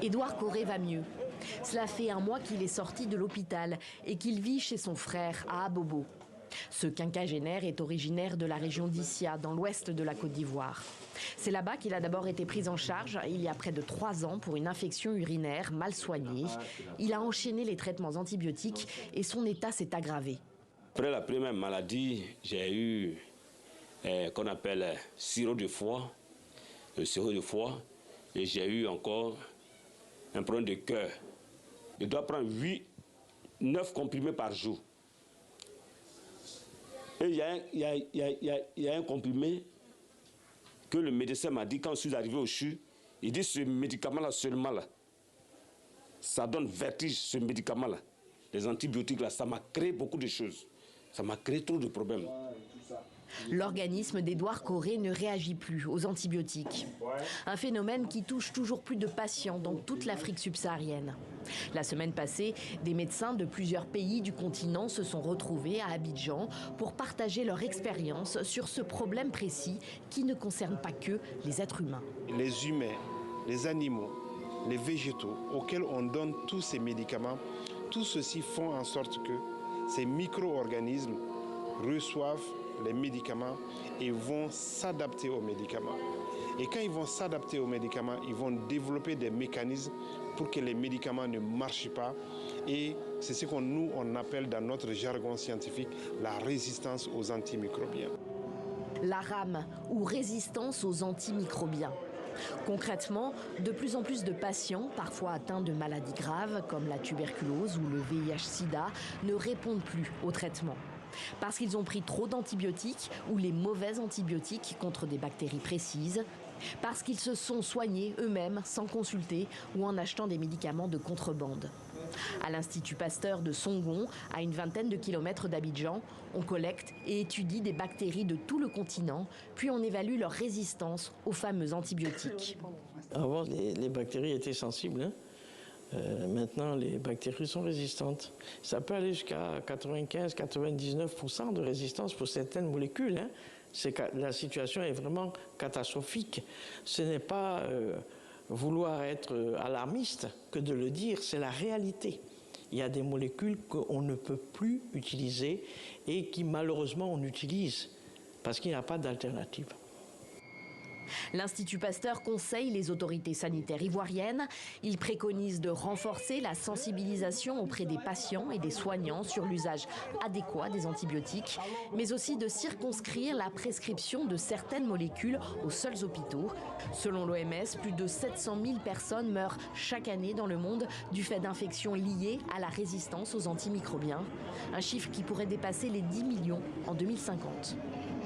Édouard Corré va mieux. Cela fait un mois qu'il est sorti de l'hôpital et qu'il vit chez son frère à Abobo. Ce quinquagénaire est originaire de la région d'Issia, dans l'ouest de la Côte d'Ivoire. C'est là-bas qu'il a d'abord été pris en charge il y a près de 3 ans pour une infection urinaire mal soignée. Il a enchaîné les traitements antibiotiques et son état s'est aggravé. Après la première maladie, j'ai eu qu'on appelle sirop de foie, le sirop de foie, et j'ai eu encore un problème de cœur. Je dois prendre 9 comprimés par jour. Et il y a un comprimé que le médecin m'a dit quand je suis arrivé au CHU. Il dit ce médicament-là seulement, là, ça donne vertige, ce médicament-là. Les antibiotiques, là, ça m'a créé beaucoup de choses. Ça m'a créé trop de problèmes. L'organisme d'Édouard Corré ne réagit plus aux antibiotiques. Un phénomène qui touche toujours plus de patients dans toute l'Afrique subsaharienne. La semaine passée, des médecins de plusieurs pays du continent se sont retrouvés à Abidjan pour partager leur expérience sur ce problème précis qui ne concerne pas que les êtres humains. Les humains, les animaux, les végétaux auxquels on donne tous ces médicaments, tout ceci font en sorte que ces micro-organismes reçoivent les médicaments et vont s'adapter aux médicaments. Et quand ils vont s'adapter aux médicaments, ils vont développer des mécanismes pour que les médicaments ne marchent pas. Et c'est ce qu'on nous appelle dans notre jargon scientifique la résistance aux antimicrobiens. La RAM, ou résistance aux antimicrobiens. Concrètement, de plus en plus de patients, parfois atteints de maladies graves comme la tuberculose ou le VIH-Sida, ne répondent plus au traitement. Parce qu'ils ont pris trop d'antibiotiques ou les mauvais antibiotiques contre des bactéries précises. Parce qu'ils se sont soignés eux-mêmes sans consulter ou en achetant des médicaments de contrebande. À l'Institut Pasteur de Songon, à une vingtaine de kilomètres d'Abidjan, on collecte et étudie des bactéries de tout le continent, puis on évalue leur résistance aux fameux antibiotiques. Avant, les bactéries étaient sensibles. Maintenant, les bactéries sont résistantes. Ça peut aller jusqu'à 95-99% de résistance pour certaines molécules. La situation est vraiment catastrophique. Ce n'est pas vouloir être alarmiste que de le dire, c'est la réalité. Il y a des molécules qu'on ne peut plus utiliser et qui malheureusement on utilise parce qu'il n'y a pas d'alternative. L'Institut Pasteur conseille les autorités sanitaires ivoiriennes. Il préconise de renforcer la sensibilisation auprès des patients et des soignants sur l'usage adéquat des antibiotiques, mais aussi de circonscrire la prescription de certaines molécules aux seuls hôpitaux. Selon l'OMS, plus de 700 000 personnes meurent chaque année dans le monde du fait d'infections liées à la résistance aux antimicrobiens. Un chiffre qui pourrait dépasser les 10 millions en 2050.